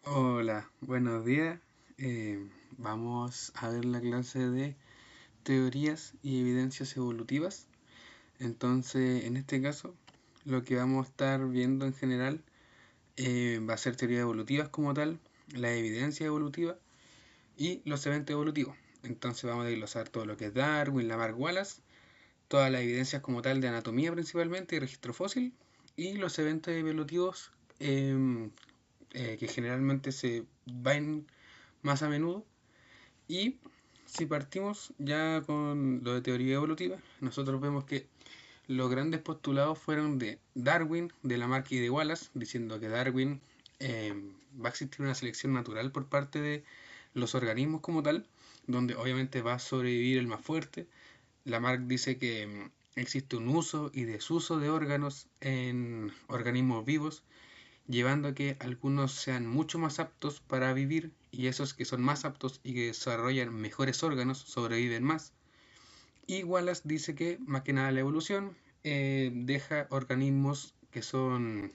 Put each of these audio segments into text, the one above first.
Hola, buenos días. Vamos a ver la clase de teorías y evidencias evolutivas. Entonces, en este caso, lo que vamos a estar viendo en general va a ser teorías evolutivas como tal, la evidencia evolutiva y los eventos evolutivos. Entonces vamos a desglosar todo lo que es Darwin, Lamarck, Wallace, todas las evidencias como tal de anatomía principalmente y registro fósil, y los eventos evolutivos que generalmente se ven más a menudo. Y si partimos ya con lo de teoría evolutiva, nosotros vemos que los grandes postulados fueron de Darwin, de Lamarck y de Wallace, diciendo que Darwin eh, va a existir una selección natural por parte de los organismos como tal, donde obviamente va a sobrevivir el más fuerte. Lamarck dice que existe un uso y desuso de órganos en organismos vivos, llevando a que algunos sean mucho más aptos para vivir y esos que son más aptos y que desarrollan mejores órganos sobreviven más. Y Wallace dice que más que nada la evolución deja organismos que son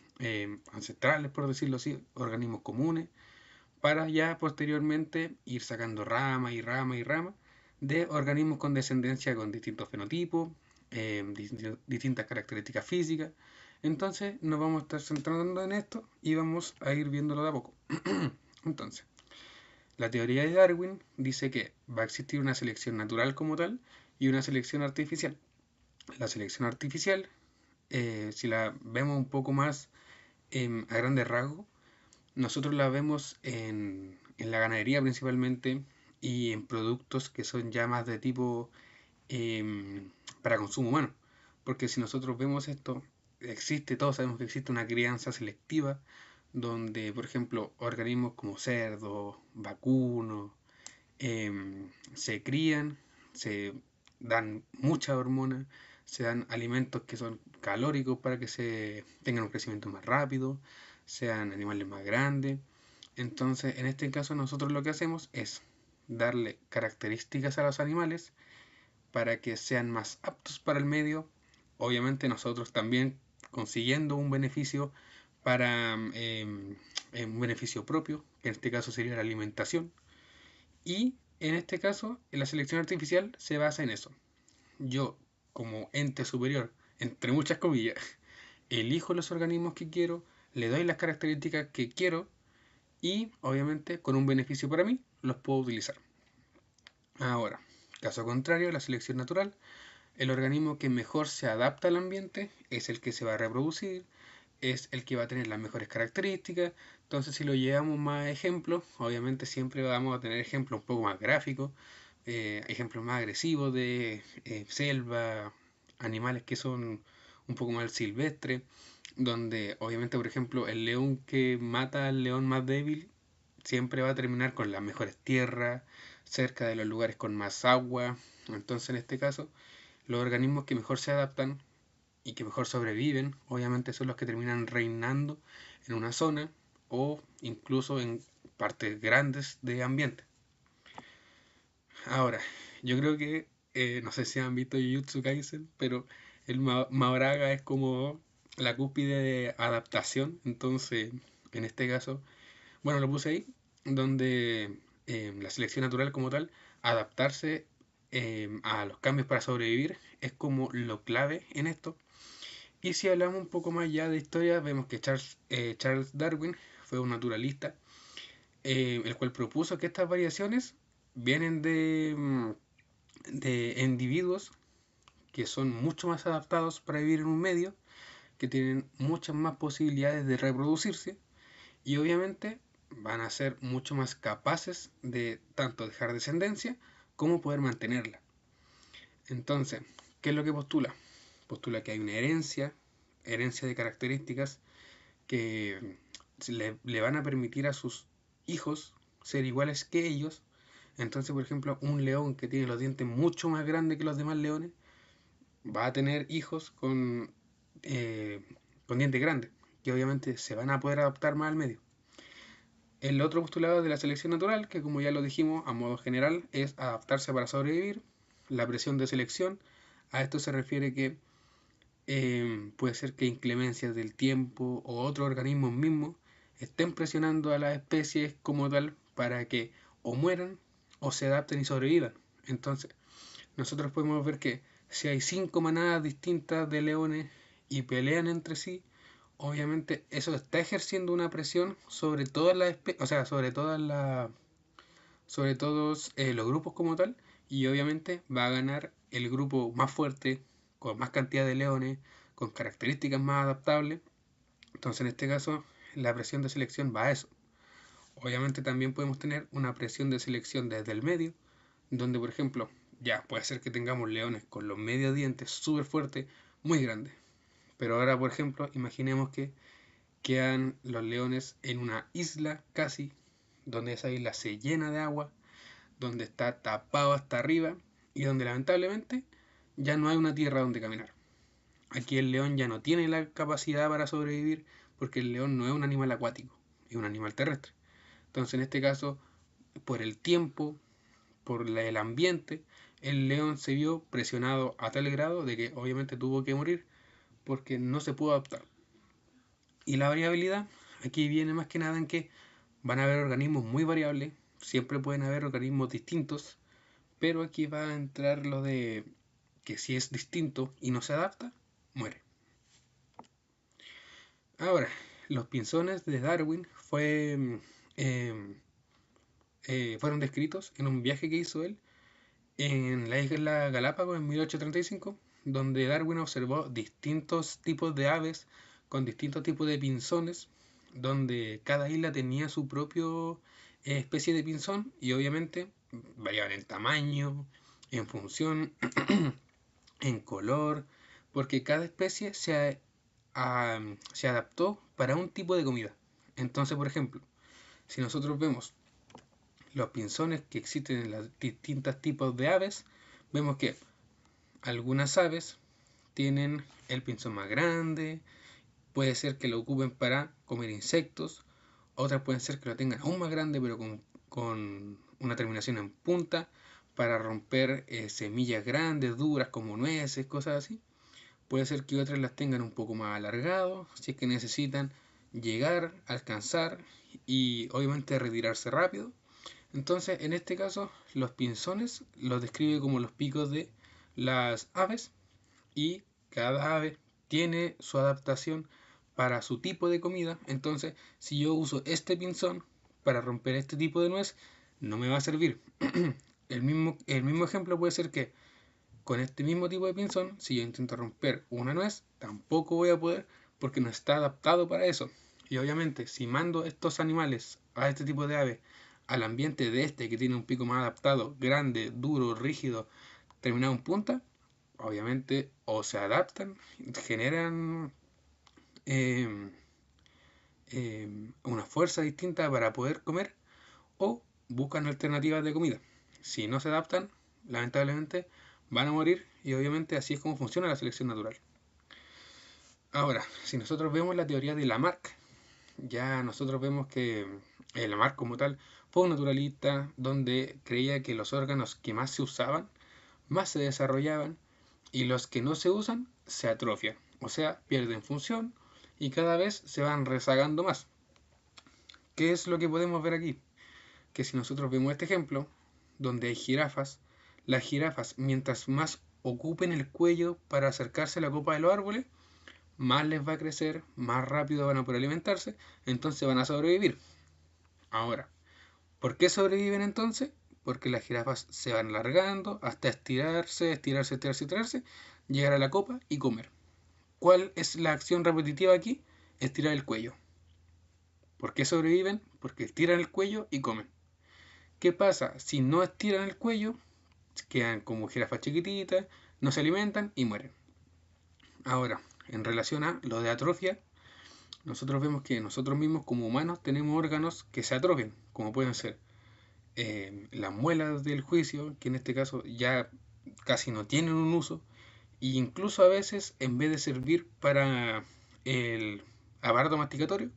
ancestrales, por decirlo así, organismos comunes, para ya posteriormente ir sacando rama y rama y rama de organismos con descendencia con distintos fenotipos, distintas características físicas. Entonces nos vamos a estar centrando en esto y vamos a ir viéndolo de a poco. Entonces, la teoría de Darwin dice que va a existir una selección natural como tal y una selección artificial. La selección artificial, si la vemos un poco más a grandes rasgos, nosotros la vemos en la ganadería principalmente y en productos que son ya más de tipo para consumo humano. Porque si nosotros vemos esto, todos sabemos que existe una crianza selectiva donde, por ejemplo, organismos como cerdos, vacunos, se crían, se dan mucha hormona, se dan alimentos que son calóricos para que se tengan un crecimiento más rápido, sean animales más grandes. Entonces, en este caso, nosotros lo que hacemos es darle características a los animales para que sean más aptos para el medio. Obviamente, nosotros también consiguiendo un beneficio para un beneficio propio, que en este caso sería la alimentación. Y en este caso, la selección artificial se basa en eso. Yo, como ente superior, entre muchas comillas, elijo los organismos que quiero, le doy las características que quiero y, obviamente, con un beneficio para mí, los puedo utilizar. Ahora, caso contrario, la selección natural, el organismo que mejor se adapta al ambiente es el que se va a reproducir, es el que va a tener las mejores características. Entonces, si lo llevamos más ejemplos, obviamente siempre vamos a tener ejemplos un poco más gráficos, ejemplos más agresivos de selva, animales que son un poco más silvestres, donde obviamente, por ejemplo, el león que mata al león más débil siempre va a terminar con las mejores tierras, cerca de los lugares con más agua. Entonces, en este caso, los organismos que mejor se adaptan y que mejor sobreviven, obviamente son los que terminan reinando en una zona o incluso en partes grandes de ambiente. Ahora, yo creo que, no sé si han visto Jujutsu Kaisen, pero el Mahoraga es como la cúspide de adaptación, entonces, en este caso, bueno, lo puse ahí, donde la selección natural como tal, adaptarse a los cambios para sobrevivir, es como lo clave en esto. Y si hablamos un poco más ya de historia, vemos que Charles Darwin fue un naturalista, el cual propuso que estas variaciones vienen de individuos que son mucho más adaptados para vivir en un medio, que tienen muchas más posibilidades de reproducirse y obviamente van a ser mucho más capaces de tanto dejar descendencia como poder mantenerla. Entonces, ¿qué es lo que postula? Postula que hay una herencia de características que le van a permitir a sus hijos ser iguales que ellos. Entonces, por ejemplo, un león que tiene los dientes mucho más grandes que los demás leones va a tener hijos eh, con dientes grandes, que obviamente se van a poder adaptar más al medio. El otro postulado de la selección natural, que como ya lo dijimos a modo general, es adaptarse para sobrevivir. La presión de selección, a esto se refiere que puede ser que inclemencias del tiempo o otros organismos mismos estén presionando a las especies como tal para que o mueran o se adapten y sobrevivan. Entonces, nosotros podemos ver que si hay 5 manadas distintas de leones y pelean entre sí, obviamente eso está ejerciendo una presión sobre todas las especies, o sea, sobre todos los grupos como tal, y obviamente va a ganar el grupo más fuerte, con más cantidad de leones, con características más adaptables. Entonces, en este caso, la presión de selección va a eso. Obviamente también podemos tener una presión de selección desde el medio, donde por ejemplo, ya puede ser que tengamos leones con los medios dientes súper fuertes, muy grandes. Pero ahora, por ejemplo, imaginemos que quedan los leones en una isla casi, donde esa isla se llena de agua, donde está tapado hasta arriba y donde lamentablemente ya no hay una tierra donde caminar. Aquí el león ya no tiene la capacidad para sobrevivir porque el león no es un animal acuático, es un animal terrestre. Entonces en este caso, por el tiempo, por el ambiente, el león se vio presionado a tal grado de que obviamente tuvo que morir porque no se pudo adaptar. Y la variabilidad aquí viene más que nada en que van a haber organismos muy variables, siempre pueden haber organismos distintos, pero aquí va a entrar lo de que si es distinto y no se adapta, muere. Ahora, los pinzones de Darwin fueron descritos en un viaje que hizo él en la isla Galápagos en 1835, donde Darwin observó distintos tipos de aves con distintos tipos de pinzones, donde cada isla tenía su propio especie de pinzón y obviamente variaban en tamaño, en función, en color, porque cada especie se adaptó para un tipo de comida. Entonces, por ejemplo, si nosotros vemos los pinzones que existen en los distintos tipos de aves, vemos que algunas aves tienen el pinzón más grande, puede ser que lo ocupen para comer insectos, otras pueden ser que lo tengan aún más grande pero con una terminación en punta para romper semillas grandes, duras como nueces, cosas así. Puede ser que otras las tengan un poco más alargado, si es que necesitan llegar, alcanzar y obviamente retirarse rápido. Entonces, en este caso, los pinzones los describe como los picos de las aves y cada ave tiene su adaptación para su tipo de comida. Entonces, si yo uso este pinzón para romper este tipo de nuez, no me va a servir. El mismo ejemplo puede ser que con este mismo tipo de pinzón, si yo intento romper una nuez, tampoco voy a poder porque no está adaptado para eso. Y obviamente, si mando estos animales a este tipo de ave al ambiente de este que tiene un pico más adaptado, grande, duro, rígido, terminado en punta, obviamente o se adaptan, generan eh, una fuerza distinta para poder comer o buscan alternativas de comida. Si no se adaptan, lamentablemente van a morir y obviamente así es como funciona la selección natural. Ahora, si nosotros vemos la teoría de Lamarck, ya nosotros vemos que Lamarck como tal fue un naturalista donde creía que los órganos que más se usaban, más se desarrollaban y los que no se usan se atrofian, o sea, pierden función y cada vez se van rezagando más. ¿Qué es lo que podemos ver aquí? Que si nosotros vemos este ejemplo, donde hay jirafas, las jirafas mientras más ocupen el cuello para acercarse a la copa de los árboles, más les va a crecer, más rápido van a poder alimentarse, entonces van a sobrevivir. Ahora, ¿por qué sobreviven entonces? Porque las jirafas se van alargando hasta estirarse, estirarse, estirarse, estirarse, llegar a la copa y comer. ¿Cuál es la acción repetitiva aquí? Estirar el cuello. ¿Por qué sobreviven? Porque estiran el cuello y comen. ¿Qué pasa? Si no estiran el cuello, quedan como jirafas chiquititas, no se alimentan y mueren. Ahora, en relación a lo de atrofia, nosotros vemos que nosotros mismos como humanos tenemos órganos que se atrofian, como pueden ser las muelas del juicio, que en este caso ya casi no tienen un uso, e incluso a veces en vez de servir para el aparato masticatorio,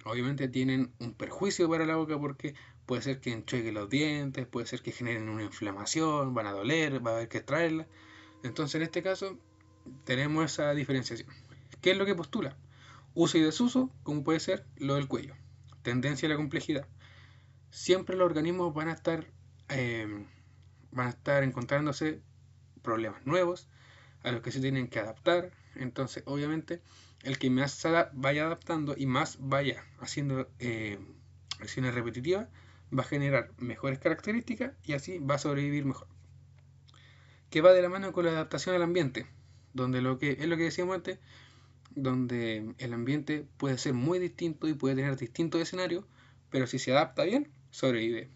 obviamente tienen un perjuicio para la boca porque puede ser que enchueguen los dientes, puede ser que generen una inflamación, van a doler, va a haber que extraerla. Entonces en este caso tenemos esa diferenciación. ¿Qué es lo que postula? Uso y desuso, como puede ser lo del cuello. Tendencia a la complejidad. Siempre los organismos van a estar encontrándose problemas nuevos a los que se tienen que adaptar. Entonces, obviamente, el que más vaya adaptando y más vaya haciendo acciones repetitivas va a generar mejores características y así va a sobrevivir mejor. Que va de la mano con la adaptación al ambiente, donde es lo que decíamos antes, donde el ambiente puede ser muy distinto y puede tener distintos escenarios, pero si se adapta bien, sobrevive.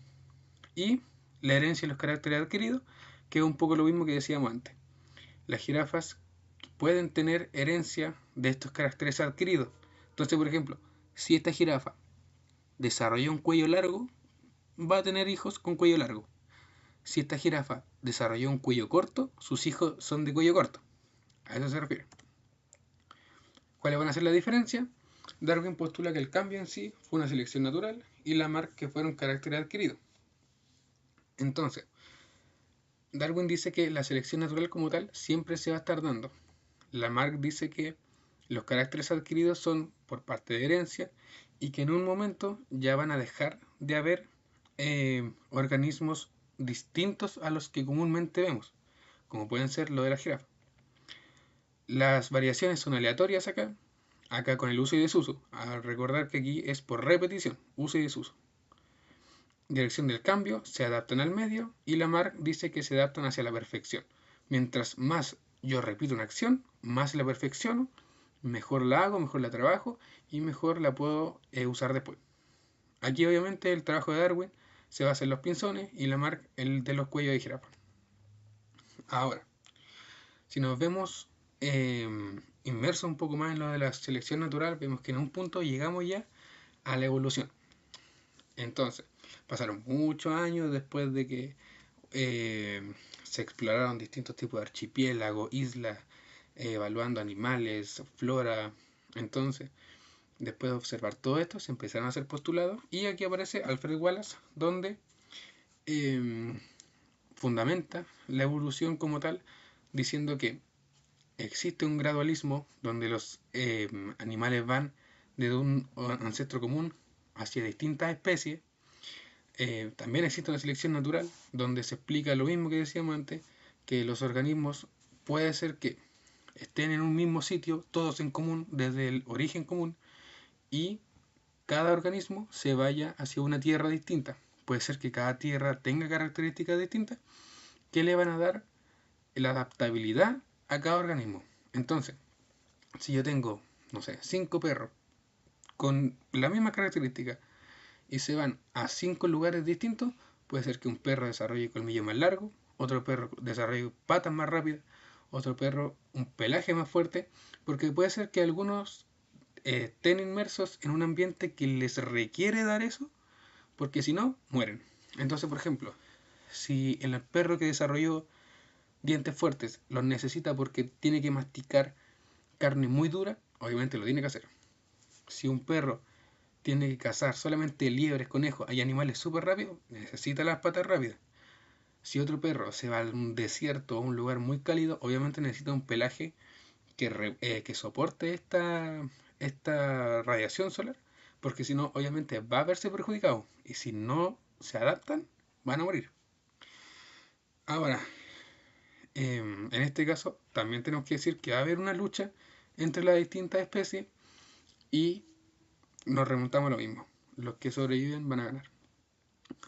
Y la herencia y los caracteres adquiridos, que es un poco lo mismo que decíamos antes. Las jirafas pueden tener herencia de estos caracteres adquiridos. Entonces, por ejemplo, si esta jirafa desarrolla un cuello largo, va a tener hijos con cuello largo. Si esta jirafa desarrolló un cuello corto, sus hijos son de cuello corto. A eso se refiere. ¿Cuáles van a ser las diferencias? Darwin postula que el cambio en sí fue una selección natural y Lamarck que fueron caracteres adquiridos. Entonces, Darwin dice que la selección natural como tal siempre se va a estar dando. Lamarck dice que los caracteres adquiridos son por parte de herencia y que en un momento ya van a dejar de haber organismos distintos a los que comúnmente vemos, como pueden ser lo de la jirafa. Las variaciones son aleatorias acá con el uso y desuso. A recordar que aquí es por repetición, uso y desuso. Dirección del cambio, se adaptan al medio y Lamarck dice que se adaptan hacia la perfección. Mientras más yo repito una acción, más la perfecciono, mejor la hago, mejor la trabajo y mejor la puedo usar después. Aquí obviamente el trabajo de Darwin se basa en los pinzones y Lamarck el de los cuellos de jirafa. Ahora, si nos vemos inmersos un poco más en lo de la selección natural, vemos que en un punto llegamos ya a la evolución. Entonces, pasaron muchos años después de que se exploraron distintos tipos de archipiélagos, islas, evaluando animales, flora. Entonces, después de observar todo esto, se empezaron a hacer postulados y aquí aparece Alfred Wallace, donde fundamenta la evolución como tal, diciendo que existe un gradualismo donde los animales van desde un ancestro común hacia distintas especies. También existe una selección natural donde se explica lo mismo que decíamos antes, que los organismos puede ser que estén en un mismo sitio, todos en común, desde el origen común, y cada organismo se vaya hacia una tierra distinta. Puede ser que cada tierra tenga características distintas que le van a dar la adaptabilidad a cada organismo. Entonces, si yo tengo, no sé, 5 perros con la misma característica y se van a 5 lugares distintos, puede ser que un perro desarrolle colmillo más largo, otro perro desarrolle patas más rápidas, otro perro un pelaje más fuerte, porque puede ser que algunos estén inmersos en un ambiente que les requiere dar eso, porque si no, mueren. Entonces, por ejemplo, si el perro que desarrolló dientes fuertes los necesita porque tiene que masticar carne muy dura, obviamente lo tiene que hacer. Si un perro tiene que cazar solamente liebres, conejos, hay animales súper rápidos, necesita las patas rápidas. Si otro perro se va a un desierto o a un lugar muy cálido, obviamente necesita un pelaje que soporte esta radiación solar, porque si no, obviamente va a verse perjudicado. Y si no se adaptan, van a morir. Ahora, en este caso, también tenemos que decir que va a haber una lucha entre las distintas especies y nos remontamos a lo mismo. Los que sobreviven van a ganar.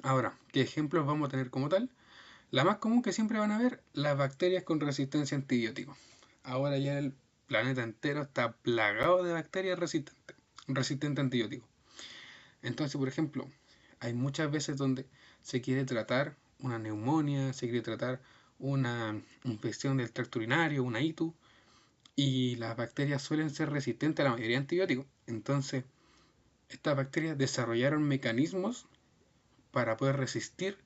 Ahora, ¿qué ejemplos vamos a tener como tal? La más común que siempre van a ver, las bacterias con resistencia a antibióticos. Ahora ya el planeta entero está plagado de bacterias resistentes a antibióticos. Entonces, por ejemplo, hay muchas veces donde se quiere tratar una neumonía, se quiere tratar una infección del tracto urinario, una ITU, y las bacterias suelen ser resistentes a la mayoría de antibióticos. Entonces, estas bacterias desarrollaron mecanismos para poder resistir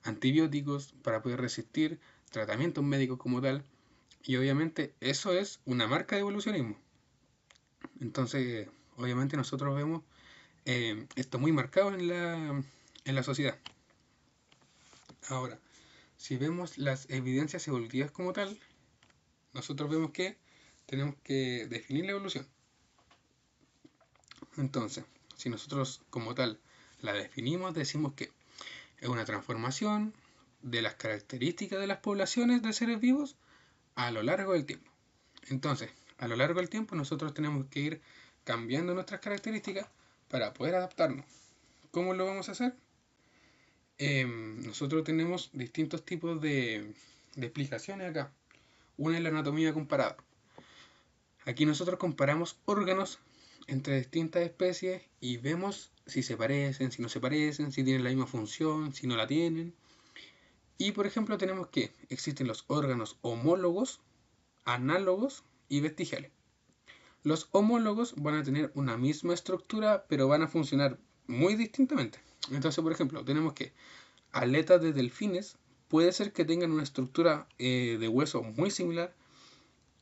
antibióticos, para poder resistir tratamientos médicos como tal, y obviamente eso es una marca de evolucionismo. Entonces, obviamente nosotros vemos esto muy marcado en la sociedad. Ahora, si vemos las evidencias evolutivas como tal, nosotros vemos que tenemos que definir la evolución. Entonces, si nosotros como tal la definimos, decimos que es una transformación de las características de las poblaciones de seres vivos a lo largo del tiempo. Entonces, a lo largo del tiempo nosotros tenemos que ir cambiando nuestras características para poder adaptarnos. ¿Cómo lo vamos a hacer? Nosotros tenemos distintos tipos de explicaciones acá. Una es la anatomía comparada. Aquí nosotros comparamos órganos entre distintas especies y vemos si se parecen, si no se parecen, si tienen la misma función, si no la tienen. Y por ejemplo tenemos que existen los órganos homólogos, análogos y vestigiales. Los homólogos van a tener una misma estructura, pero van a funcionar muy distintamente. Entonces, por ejemplo, tenemos que aletas de delfines puede ser que tengan una estructura de hueso muy similar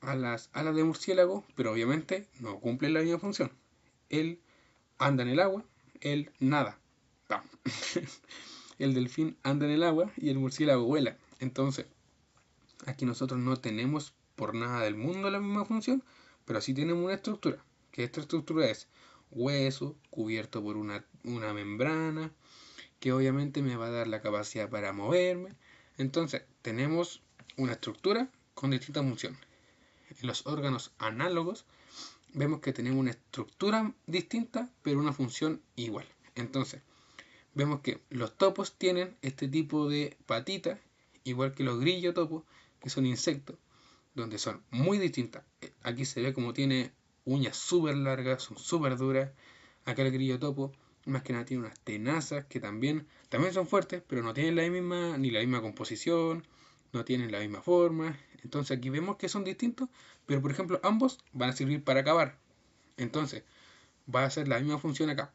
a las alas de murciélago, pero obviamente no cumplen la misma función. Él anda en el agua, él nada. No. El delfín anda en el agua y el murciélago vuela. Entonces, aquí nosotros no tenemos por nada del mundo la misma función, pero sí tenemos una estructura, que esta estructura es hueso cubierto por una membrana, que obviamente me va a dar la capacidad para moverme. Entonces, tenemos una estructura con distintas funciones. En los órganos análogos vemos que tenemos una estructura distinta, pero una función igual. Entonces, vemos que los topos tienen este tipo de patitas, igual que los grillos topos, que son insectos, donde son muy distintas. Aquí se ve como tiene uñas súper largas, son súper duras. Acá el grillo topo, más que nada, tiene unas tenazas que también son fuertes, pero no tienen ni la misma composición, no tienen la misma forma. Entonces aquí vemos que son distintos, pero por ejemplo ambos van a servir para cavar. Entonces va a ser la misma función acá.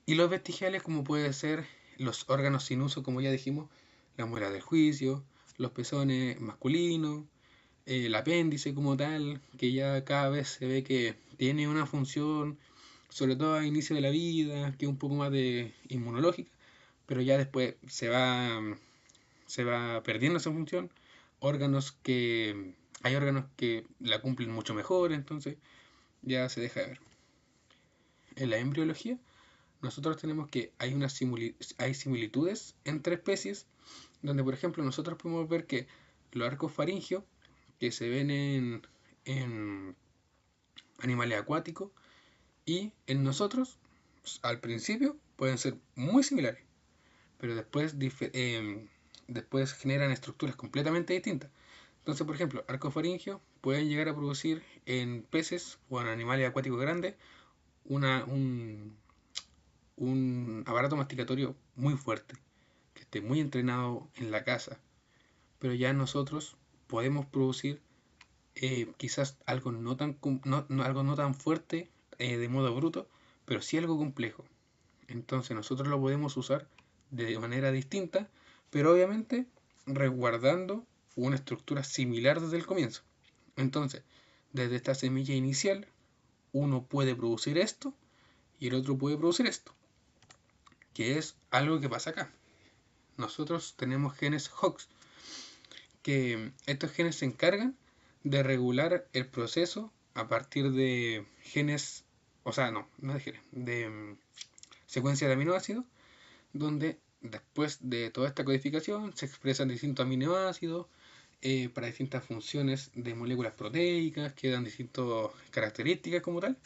Y los vestigiales, como puede ser los órganos sin uso, como ya dijimos, la muela del juicio, los pezones masculinos, el apéndice como tal, que ya cada vez se ve que tiene una función, sobre todo a inicio de la vida, que es un poco más de inmunológica, pero ya después se va perdiendo esa función. Hay órganos que la cumplen mucho mejor, entonces ya se deja de ver. En la embriología, nosotros tenemos que hay similitudes entre especies, donde por ejemplo nosotros podemos ver que los arcos faringios que se ven en animales acuáticos y en nosotros, al principio, pueden ser muy similares, pero después generan estructuras completamente distintas. Entonces, por ejemplo, arcofaringios pueden llegar a producir en peces o en animales acuáticos grandes una, un aparato masticatorio muy fuerte, que esté muy entrenado en la caza, pero ya nosotros podemos producir quizás algo algo no tan fuerte de modo bruto, pero sí algo complejo. Entonces nosotros lo podemos usar de manera distinta, pero obviamente resguardando una estructura similar desde el comienzo. Entonces, desde esta semilla inicial, uno puede producir esto y el otro puede producir esto, que es algo que pasa acá. Nosotros tenemos genes Hox, que estos genes se encargan de regular el proceso a partir de genes, o sea, no de genes, de secuencia de aminoácidos, donde después de toda esta codificación se expresan distintos aminoácidos para distintas funciones de moléculas proteicas que dan distintas características como tal.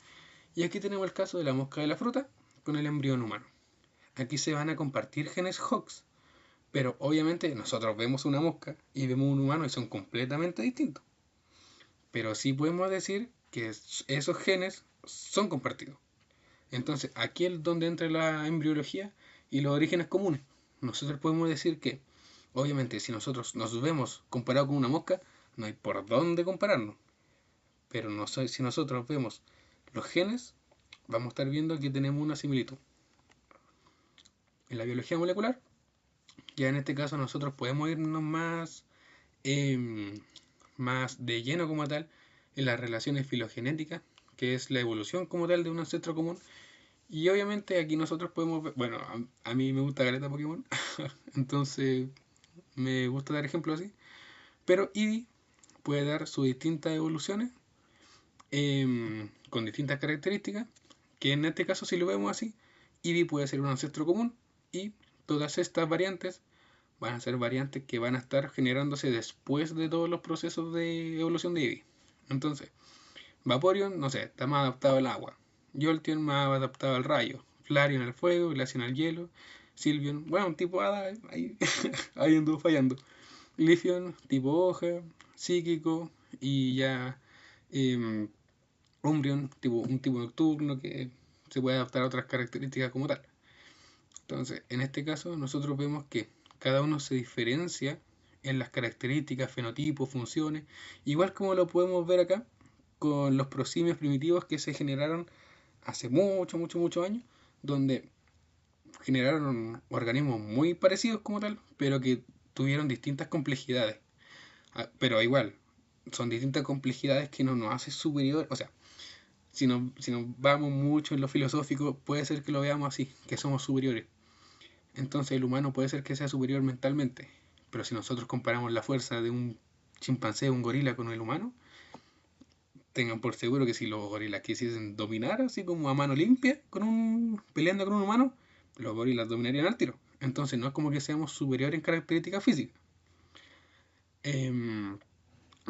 Y aquí tenemos el caso de la mosca de la fruta con el embrión humano. Aquí se van a compartir genes Hox, pero obviamente nosotros vemos una mosca y vemos un humano y son completamente distintos. Pero sí podemos decir que esos genes son compartidos. Entonces, aquí es donde entra la embriología y los orígenes comunes. Nosotros podemos decir que, obviamente, si nosotros nos vemos comparado con una mosca, no hay por dónde compararnos. Pero si nosotros vemos los genes, vamos a estar viendo que tenemos una similitud. En la biología molecular, ya en este caso nosotros podemos irnos más de lleno como tal en las relaciones filogenéticas, que es la evolución como tal de un ancestro común. Y obviamente aquí nosotros podemos ver, bueno, a mí me gusta Caleta Pokémon, entonces me gusta dar ejemplos así, pero Eevee puede dar sus distintas evoluciones con distintas características que en este caso si lo vemos así, Eevee puede ser un ancestro común y todas estas variantes van a ser variantes que van a estar generándose después de todos los procesos de evolución de Eevee. Entonces, Vaporeon, no sé, está más adaptado al agua. Jolteon más adaptado al rayo. Flareon al fuego, Glaceon al hielo. Sylveon, bueno, un tipo hada, ahí, ahí anduvo fallando. Leafeon, tipo hoja, psíquico y ya Umbreon, un tipo nocturno que se puede adaptar a otras características como tal. Entonces, en este caso, nosotros vemos que cada uno se diferencia en las características, fenotipos, funciones, igual como lo podemos ver acá con los prosimios primitivos que se generaron hace muchos años, donde generaron organismos muy parecidos como tal, pero que tuvieron distintas complejidades. Pero igual, son distintas complejidades que no nos hace superior, o sea, si nos vamos mucho en lo filosófico, puede ser que lo veamos así, que somos superiores. Entonces el humano puede ser que sea superior mentalmente, pero si nosotros comparamos la fuerza de un chimpancé o un gorila con el humano, tengan por seguro que si los gorilas quisiesen dominar así como a mano limpia peleando con un humano, los gorilas dominarían al tiro. Entonces no es como que seamos superiores en características físicas. Em,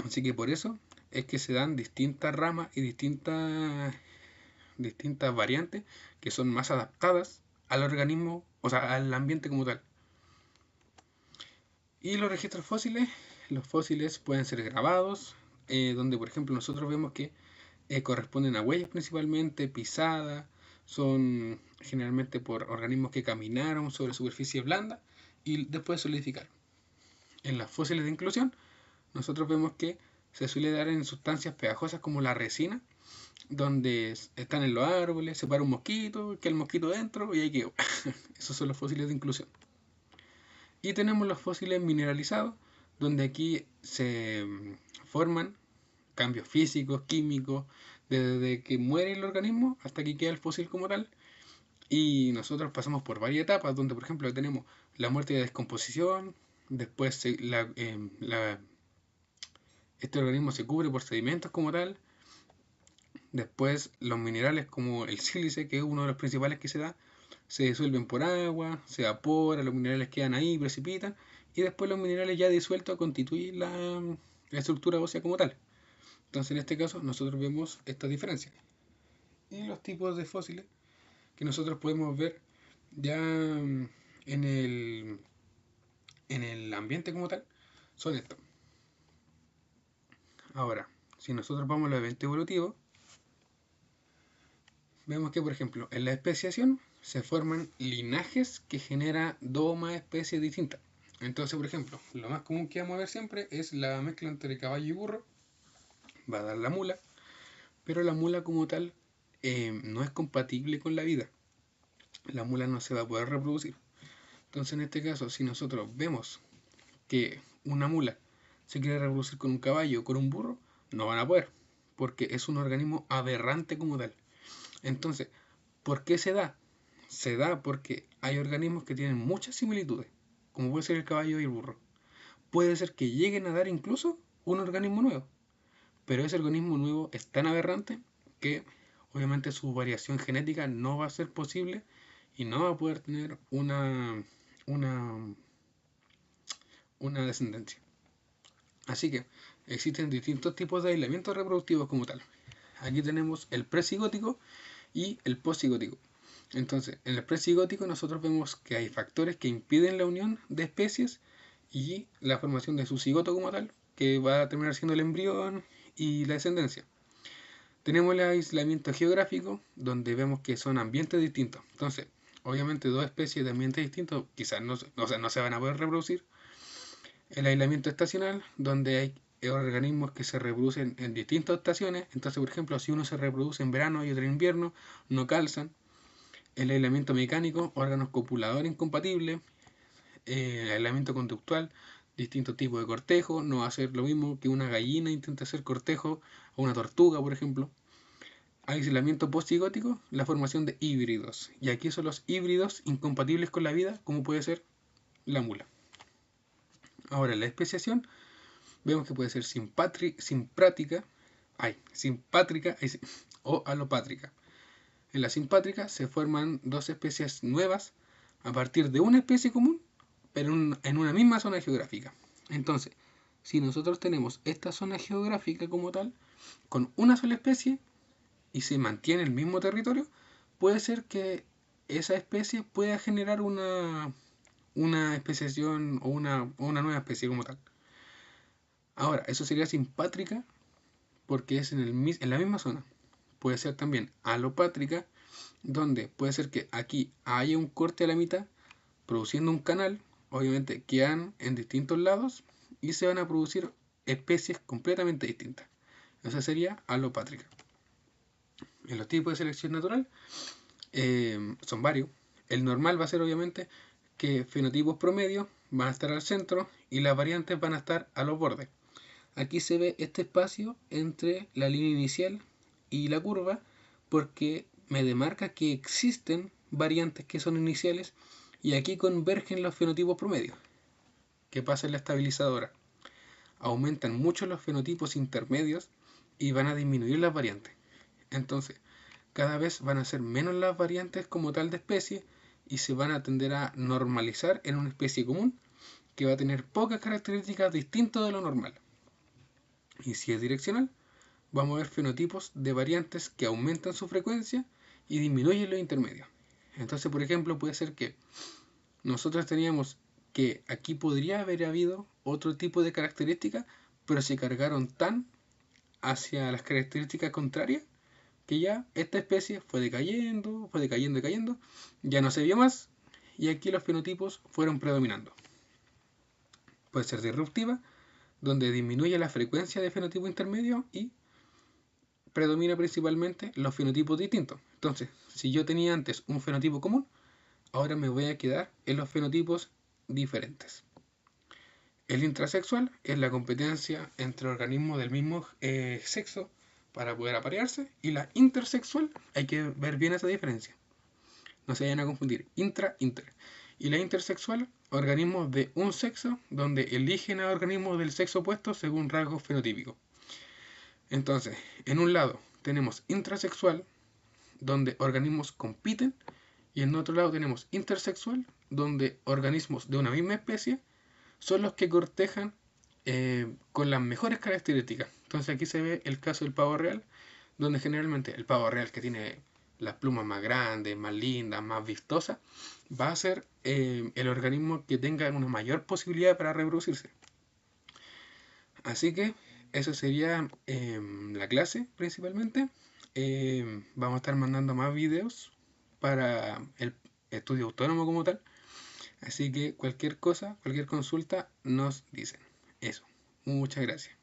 Así que por eso es que se dan distintas ramas y distintas variantes que son más adaptadas al organismo, o sea, al ambiente como tal. Y los registros fósiles, los fósiles pueden ser grabados, donde por ejemplo nosotros vemos que corresponden a huellas principalmente, pisadas, son generalmente por organismos que caminaron sobre superficie blanda y después solidificaron. En las fósiles de inclusión, nosotros vemos que se suele dar en sustancias pegajosas como la resina, donde están en los árboles, se para un mosquito, queda el mosquito dentro y ahí quedó. Esos son los fósiles de inclusión. Y tenemos los fósiles mineralizados, donde aquí se forman cambios físicos, químicos, desde que muere el organismo hasta que queda el fósil como tal. Y nosotros pasamos por varias etapas, donde por ejemplo tenemos la muerte y la descomposición, después este organismo se cubre por sedimentos como tal, después los minerales como el sílice, que es uno de los principales que se da, se disuelven por agua, se evapora, los minerales quedan ahí, precipitan, y después los minerales ya disueltos constituyen la estructura ósea como tal. Entonces en este caso nosotros vemos esta diferencia. Y los tipos de fósiles que nosotros podemos ver ya en el ambiente como tal son estos. Ahora, si nosotros vamos a los eventos evolutivos, vemos que por ejemplo en la especiación se forman linajes que generan dos o más especies distintas. Entonces, por ejemplo, lo más común que vamos a ver siempre es la mezcla entre caballo y burro, va a dar la mula, pero la mula como tal no es compatible con la vida. La mula no se va a poder reproducir. Entonces, en este caso, si nosotros vemos que una mula se quiere reproducir con un caballo o con un burro, no van a poder, porque es un organismo aberrante como tal. Entonces, ¿por qué se da? Se da porque hay organismos que tienen muchas similitudes, como puede ser el caballo y el burro. Puede ser que lleguen a dar incluso un organismo nuevo, pero ese organismo nuevo es tan aberrante que obviamente su variación genética no va a ser posible y no va a poder tener una, una descendencia. Así que existen distintos tipos de aislamientos reproductivos como tal. Aquí tenemos el presigótico y el posigótico. Entonces, en el presigótico nosotros vemos que hay factores que impiden la unión de especies y la formación de su cigoto como tal, que va a terminar siendo el embrión y la descendencia. Tenemos el aislamiento geográfico, donde vemos que son ambientes distintos. Entonces, obviamente dos especies de ambientes distintos quizás no se van a poder reproducir. El aislamiento estacional, donde hay organismos que se reproducen en distintas estaciones. Entonces, por ejemplo, si uno se reproduce en verano y otro en invierno, no calzan. El aislamiento mecánico, órganos copuladores incompatibles. El aislamiento conductual, distintos tipos de cortejo. No va a ser lo mismo que una gallina intente hacer cortejo o una tortuga, por ejemplo. Aislamiento postigótico, la formación de híbridos. Y aquí son los híbridos incompatibles con la vida, como puede ser la mula. Ahora, la especiación, vemos que puede ser simpátrica o alopátrica. En la simpátrica se forman dos especies nuevas a partir de una especie común, pero en una misma zona geográfica. Entonces, si nosotros tenemos esta zona geográfica como tal, con una sola especie y se mantiene el mismo territorio, puede ser que esa especie pueda generar una especiación o una nueva especie como tal. Ahora, eso sería simpátrica porque es en la misma zona. Puede ser también alopátrica, donde puede ser que aquí haya un corte a la mitad, produciendo un canal, obviamente quedan en distintos lados y se van a producir especies completamente distintas. Esa sería alopátrica. En los tipos de selección natural son varios. El normal va a ser obviamente que fenotipos promedios van a estar al centro y las variantes van a estar a los bordes. Aquí se ve este espacio entre la línea inicial y la curva porque me demarca que existen variantes que son iniciales y aquí convergen los fenotipos promedios. ¿Qué pasa en la estabilizadora? Aumentan mucho los fenotipos intermedios y van a disminuir las variantes. Entonces, cada vez van a ser menos las variantes como tal de especie y se van a tender a normalizar en una especie común que va a tener pocas características distintas de lo normal. Y si es direccional, vamos a ver fenotipos de variantes que aumentan su frecuencia y disminuyen los intermedios. Entonces, por ejemplo, puede ser que nosotros teníamos que aquí podría haber habido otro tipo de características, pero se cargaron tan hacia las características contrarias que ya esta especie fue decayendo, decayendo, ya no se vio más y aquí los fenotipos fueron predominando. Puede ser disruptiva, donde disminuye la frecuencia de fenotipo intermedio y predomina principalmente los fenotipos distintos. Entonces, si yo tenía antes un fenotipo común, ahora me voy a quedar en los fenotipos diferentes. El intrasexual es la competencia entre organismos del mismo sexo para poder aparearse, y la intersexual, hay que ver bien esa diferencia. No se vayan a confundir, inter. Y la intersexual, organismos de un sexo donde eligen a organismos del sexo opuesto según rasgos fenotípicos. Entonces, en un lado tenemos intrasexual, donde organismos compiten, y en otro lado tenemos intersexual, donde organismos de una misma especie son los que cortejan con las mejores características. Entonces aquí se ve el caso del pavo real, donde generalmente el pavo real que tiene las plumas más grandes, más lindas, más vistosas, va a ser el organismo que tenga una mayor posibilidad para reproducirse. Así que eso sería la clase principalmente. Vamos a estar mandando más videos para el estudio autónomo como tal. Así que cualquier cosa, cualquier consulta nos dicen. Eso. Muchas gracias.